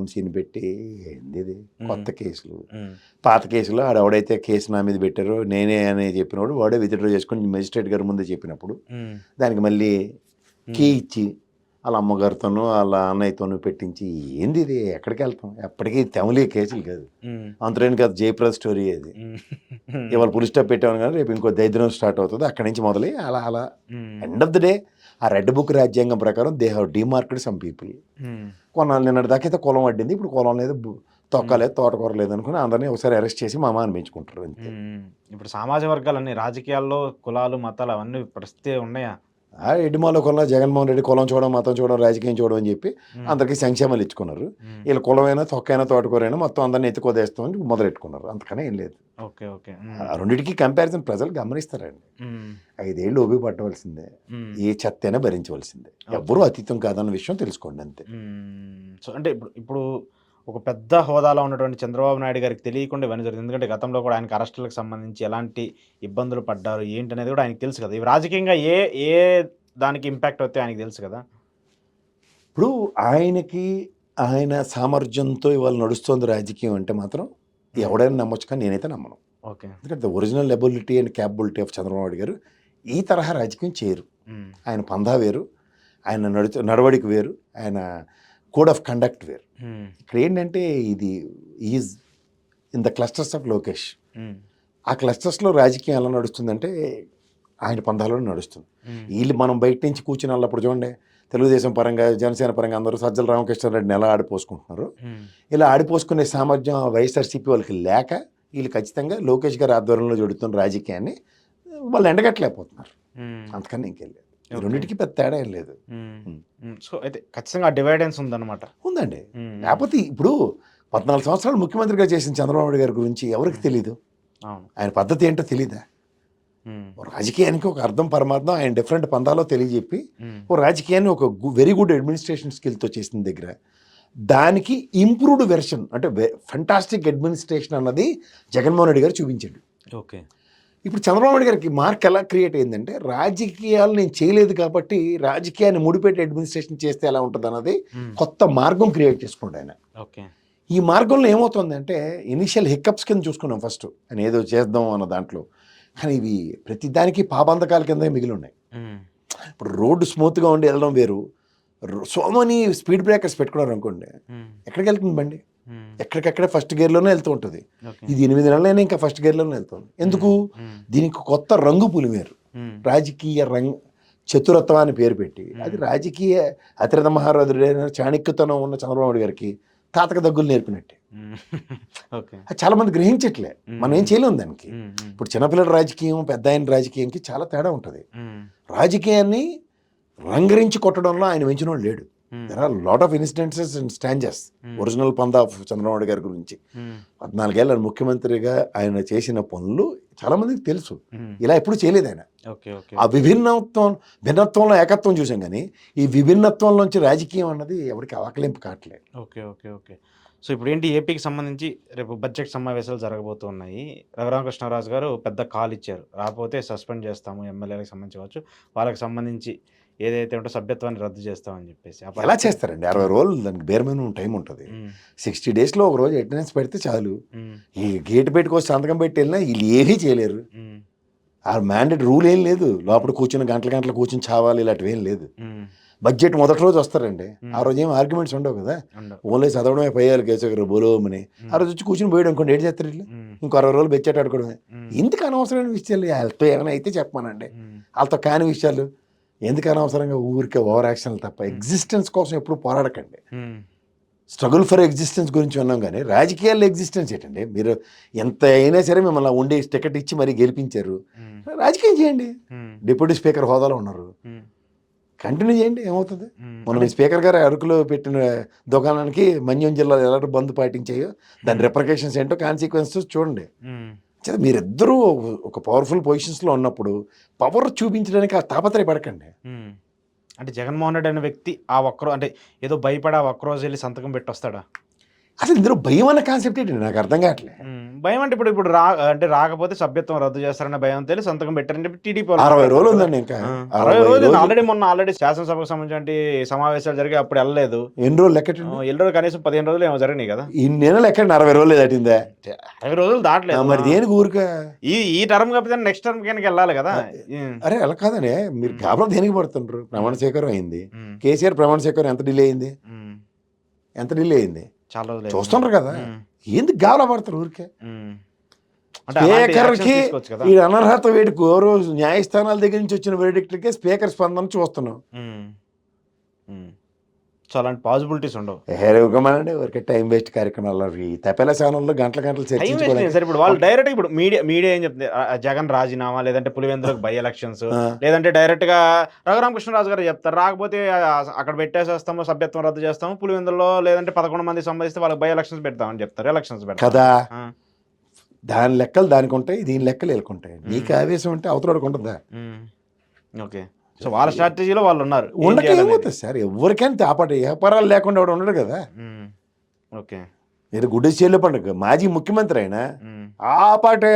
వంశీని పెట్టి ఏంది ఇది కొత్త కేసులు, పాత కేసులో ఆడెవడైతే కేసు నా మీద పెట్టారో నేనే అని చెప్పినప్పుడు వాడే విత్డ్రా చేసుకుని మెజిస్ట్రేట్ గారి ముందే చెప్పినప్పుడు దానికి మళ్ళీ కీ ఇచ్చి వాళ్ళ అమ్మగారితోనూ వాళ్ళ అన్నయ్యతోనూ పెట్టించి ఏంది ఇది ఎక్కడికి వెళ్తాం, ఎప్పటికీ తమిళ కేసులు కాదు అంతరేని కాదు జయప్రద స్టోరీ అది. ఇవాళ పులి స్టాప్ పెట్టాను కానీ రేపు ఇంకో దరిద్రం స్టార్ట్ అవుతుంది అక్కడి నుంచి మొదలై అలా అలా ఎండ్ ఆఫ్ ద డే ఆ రెడ్ బుక్ రాజ్యాంగం ప్రకారం దే హ్యావ్ డిమార్కెడ్ సమ్ పీపుల్. కొన్నాళ్ళు నిన్నటి దాకా అయితే కులం అడ్డింది, ఇప్పుడు కులం లేదు, తొక్కలేదు, తోటకూర లేదు అనుకుని అందరినీ ఒకసారి అరెస్ట్ చేసి మామ అనిపించుకుంటారు అంతే. ఇప్పుడు సమాజ వర్గాలన్నీ రాజకీయాల్లో కులాలు మతాలు అవన్నీ పరిస్థితి ఉన్నాయా? ఆ ఎడ్డిమాలో కులం జగన్మోహన్ రెడ్డి కులం చూడడం మతం చూడడం రాజకీయం చూడడం అని చెప్పి అందరికీ సంక్షేమాలు ఇచ్చుకున్నారు. వీళ్ళు కులమైనా తొక్కైనా తోటకూరైనా మొత్తం అందరినీ ఎత్తుకోదేస్తామని మొదలెట్టుకున్నారు, అంతకనే ఏం లేదు. ఓకే ఓకే రెండింటికి కంపారిజన్ ప్రజలు గమనిస్తారండి. 5 ఏళ్ళు ఓపి పట్టవలసిందే, ఏ చెత్త అయినా భరించవలసిందే, ఎవ్వరూ అతీతం కాదన్న విషయం తెలుసుకోండి అంతే. సో అంటే ఇప్పుడు ఒక పెద్ద హోదాలో ఉన్నటువంటి చంద్రబాబు నాయుడు గారికి తెలియకుండా ఇవన్నీ జరిగింది. ఎందుకంటే గతంలో కూడా ఆయనకి అరెస్టులకు సంబంధించి ఎలాంటి ఇబ్బందులు పడ్డారు ఏంటనేది కూడా ఆయనకు తెలుసు కదా. ఇవి రాజకీయంగా ఏ దానికి ఇంపాక్ట్ అవుతాయి ఆయనకి తెలుసు కదా. ఇప్పుడు ఆయనకి ఆయన సామర్థ్యంతో ఇవాళ నడుస్తోంది రాజకీయం అంటే మాత్రం ఎవడైనా నమ్మొచ్చు, కానీ నేనైతే నమ్మను. ఓకే, ఎందుకంటే original ability and capability of Chandrababu Naidu గారు ఈ తరహా రాజకీయం చేయరు. ఆయన పందా వేరు, ఆయన నడవడిక వేరు, ఆయన కోడ్ ఆఫ్ కండక్ట్ వేరు. ఇక్కడ ఏంటంటే ఇది is in the clusters of Lokesh. ఆ క్లస్టర్స్లో రాజకీయం ఎలా నడుస్తుందంటే ఆయన పందాలో నడుస్తుంది. వీళ్ళు మనం బయట నుంచి కూర్చుని వెళ్ళప్పుడు చూడండి, తెలుగుదేశం పరంగా జనసేన పరంగా అందరూ సజ్జల రామకృష్ణారెడ్డిని ఎలా ఆడిపోసుకుంటున్నారు. ఇలా ఆడిపోసుకునే సామర్థ్యం వైఎస్ఆర్సీపీ వాళ్ళకి లేక వీళ్ళు ఖచ్చితంగా లోకేష్ గారి ఆధ్వర్యంలో జరుగుతున్న రాజకీయాన్ని వాళ్ళు ఎండగట్టలేకపోతున్నారు, అంతకన్నా ఇంకేం లేదు. రెండింటికి పెద్ద తేడా ఏం లేదు. సో అయితే ఖచ్చితంగా డివైడెన్స్ ఉందన్నమాట. ఉందండి, లేకపోతే ఇప్పుడు 14 సంవత్సరాలు ముఖ్యమంత్రిగా చేసిన చంద్రబాబు నాయుడు గారి గురించి ఎవరికి తెలీదు, ఆయన పద్ధతి ఏంటో తెలీదా? రాజకీయానికి ఒక అర్థం పరమార్థం ఆయన డిఫరెంట్ పందాలో తెలియజెప్పి ఓ రాజకీయాన్ని ఒక వెరీ గుడ్ అడ్మినిస్ట్రేషన్ స్కిల్తో చేసిన దగ్గర దానికి ఇంప్రూవ్డ్ వెర్షన్ అంటే ఫంటాస్టిక్ అడ్మినిస్ట్రేషన్ అన్నది జగన్మోహన్ రెడ్డి గారు చూపించాడు. ఓకే, ఇప్పుడు చంద్రబాబు నాయుడు గారికి మార్క్ ఎలా క్రియేట్ అయిందంటే రాజకీయాలు నేను చేయలేదు కాబట్టి రాజకీయాన్ని ముడిపెట్టి అడ్మినిస్ట్రేషన్ చేస్తే ఎలా ఉంటుంది అన్నది కొత్త మార్గం క్రియేట్ చేసుకుంటాడు ఆయన. ఓకే, ఈ మార్గంలో ఏమవుతుంది అంటే ఇనిషియల్ హిక్కప్స్ కింద చూసుకున్నాం ఫస్ట్ అని ఏదో చేద్దాం అన్న దాంట్లో, కానీ ఇవి ప్రతిదానికి పాబంధకాల కింద మిగిలి ఉన్నాయి. ఇప్పుడు రోడ్డు స్మూత్గా ఉండి వెళ్ళడం వేరు, సో మెనీ స్పీడ్ బ్రేకర్స్ పెట్టుకున్నారు అనుకోండి, ఎక్కడికి వెళ్తుంది బండి, ఎక్కడికక్కడే ఫస్ట్ గేర్లోనే వెళ్తూ ఉంటుంది. ఇది 8 నెలలైనా ఇంకా ఫస్ట్ గేర్లోనే వెళ్తుంది. ఎందుకు? దీనికి కొత్త రంగు పులిమేరు, రాజకీయ చతురత్వం అని పేరు పెట్టి అది రాజకీయ అతిరథ మహారాజుడైన చాణక్యతనం ఉన్న చంద్రబాబు గారికి తాతక దగ్గులు నేర్పినట్టే. చాలా మంది గ్రహించట్లే, మనం ఏం చేయలేము దానికి. ఇప్పుడు చిన్నపిల్లల రాజకీయం పెద్ద ఆయన రాజకీయంకి చాలా తేడా ఉంటుంది. రాజకీయాన్ని రంగరించి కొట్టడంలో ఆయన వెంచిన వాడు లేడు. There are lot of incidents and stanzas original పందా ఆఫ్ చంద్రబాబు గురి గురించి. 14 ఏళ్ళ ముఖ్యమంత్రిగా ఆయన చేసిన పనులు చాలా మందికి తెలుసు, ఇలా ఎప్పుడు చేయలేదు ఆయన. ఆ భిన్నత్వంలో ఏకత్వం చూసాం, కానీ ఈ విభిన్నత్వంలోంచి రాజకీయం అన్నది ఎవరికి ఆకలింపు కావట్లేదు. ఓకే ఓకే ఓకే సో ఇప్పుడు ఏంటి, ఏపీకి సంబంధించి రేపు బడ్జెట్ సమావేశాలు జరగబోతున్నాయి. రఘురామకృష్ణరాజు గారు పెద్ద కాల్ ఇచ్చారు, రాకపోతే సస్పెండ్ చేస్తాము, ఎమ్మెల్యేలకు సంబంధించి కావచ్చు, వాళ్ళకి సంబంధించి ఏదైతే ఉంటో సభ్యత్వాన్ని రద్దు చేస్తామని చెప్పేసి. ఎలా చేస్తారండి? 60 రోజులు దానికి బేర్ మినిమం టైం ఉంటుంది. 60 డేస్లో ఒక రోజు అటెండెన్స్ పెడితే చాలు. ఈ గేట్ పెట్టుకోవచ్చు సంతకం పెట్టి వెళ్ళినా వీళ్ళు ఏమీ చేయలేరు. ఆ మ్యాండేట్ రూల్ ఏం లేదు, లోపల కూర్చుని గంటల కూర్చుని చావాలి ఇలాంటివి ఏం లేదు. బడ్జెట్ మొదటి రోజు వస్తారండి, ఆ రోజు ఏం ఆర్గ్యుమెంట్స్ ఉండవు కదా, ఓన్లీ చదవడమే పోయాలి కేసగారు బోలోమని. ఆ రోజు వచ్చి కూర్చుని పోయాడు అనుకోండి, ఏడు చేస్తారు వీళ్ళు, ఇంకో 60 రోజులు బెచ్చేట ఆడుకోవడమే. ఎందుకు అనవసరమైన విషయాలు? వాళ్ళతో ఏమైనా అయితే చెప్పమానండి, వాళ్ళతో కాని విషయాలు ఎందుకు అనవసరంగా ఊరికే ఓవర్ యాక్షన్లు తప్ప. ఎగ్జిస్టెన్స్ కోసం ఎప్పుడు పోరాడకండి. స్ట్రగుల్ ఫర్ ఎగ్జిస్టెన్స్ గురించి విన్నాం, కానీ రాజకీయాల్లో ఎగ్జిస్టెన్స్ ఏంటండి? మీరు ఎంత అయినా సరే మిమ్మల్ని ఉండి టికెట్ ఇచ్చి మరీ గెలిపించారు, రాజకీయం చేయండి. డిప్యూటీ స్పీకర్ హోదాలో ఉన్నారు, కంటిన్యూ చేయండి, ఏమవుతుంది? మనం స్పీకర్ గారు అరకులో పెట్టిన దుకాణానికి మన్యం జిల్లాలో ఎలాంటి బంద్ పాటించాయో దాని రిప్రకేషన్స్ ఏంటో కాన్సిక్వెన్సెస్ చూడండి. మీరిద్దరూ ఒక పవర్ఫుల్ పొజిషన్స్లో ఉన్నప్పుడు పవర్ చూపించడానికి ఆ తాపత్రయపడకండి. అంటే జగన్మోహన్ రెడ్డి అనే వ్యక్తి ఆ ఒక్కరో అంటే ఏదో భయపడి ఆ ఒక్కరోజు వెళ్ళి సంతకం పెట్టి వస్తాడా? అసలు ఇందులో భయం అన్న కాన్సెప్ట్ ఏంటి నాకు అర్థం కావట్లేదు. భయం అంటే ఇప్పుడు అంటే రాకపోతే సభ్యత్వం రద్దు చేస్తారనే భయం తెలిసి సంతకం పెట్టారంటే టీడీపీ 60 రోజులు ఉందండి ఇంకా. 60 రోజులు ఆల్రెడీ శాసనసభకు సంబంధించిన సమావేశాలు జరిగి అప్పుడు వెళ్ళలేదు. ఎన్ని రోజులు లెక్కటండి? ఎన్ని రోజులు కనీసం 15 రోజులు ఏమో జరిగినాయి కదా. ఇన్ని నెలలు ఎక్కడ 60 రోజులు దాటిందా? 60 రోజులు దాటలేదు. మరి దేనికి ఊరిక ఈ టర్మ్ కాకపోతే నెక్స్ట్ టర్మ్ కనుక వెళ్ళాలి కదా. అరే అలా కాదనే, మీరు గాబరా దేనికి పడుతుండ్రు? ప్రమాణ స్వీకారం అయింది, కేసీఆర్ ప్రమాణ స్వీకారం ఎంత డిలే అయింది? చాలా రోజులు చూస్తుండ్రు కదా, ఎందుకు గాబరా పడతారు ఊరికే? అంటే అలాంటి స్పీకర్కి actions తీసుకోవచ్చు కదా. ఈ అనర్హత వేడుకు ఓ రోజు న్యాయస్థానాల దగ్గర నుంచి వచ్చిన వేడిక్ట్లకే స్పీకర్ స్పందన చూస్తున్నాం. సో అలాంటి పాసిబిలిటీస్ ఉండవు. ఇవ్వకమానండి ఊరికే టైం వేస్ట్ కార్యక్రమాలు. ఈ తపెల స్థానంలో గంటల టైం వేస్ట్ చర్చించుకోవాలి. సార్. ఇప్పుడు వాళ్ళు డైరెక్ట్ ఇప్పుడు మీడియా ఏం చెప్తుంది, జగన్ రాజీనామా, లేదంటే పులివెందులకు బై ఎలక్షన్స్, లేదంటే డైరెక్ట్ గా రఘురామకృష్ణరాజు గారు చెప్తారు, రాకపోతే అక్కడ పెట్టేసేస్తాము, సభ్యత్వం రద్దు చేస్తాము, పులివెందులో లేదంటే 11 మంది సంబంధిస్తే వాళ్ళకి బై ఎలక్షన్స్ పెడతామని చెప్తారు. ఎలక్షన్స్ పెడతారు కదా, దాని లెక్కలు దానికి ఉంటాయి, దీని లెక్కలు వెళ్ళుకుంటాయి. నీకు ఆవేశం అంటే అవతలకి ఉంటుందా? ఓకే. సో వాళ్ళ స్ట్రాటజీలో వాళ్ళు ఉన్నారు. ఉండకేమవుతుంది సార్, ఎవరికైనా తాపాటి వ్యాపారాలు లేకుండా వాడు ఉండడు కదా. ఓకే. మీరు గుడ్డి చేలు పండుగ మాజీ ముఖ్యమంత్రి అయినా ఆ పాటే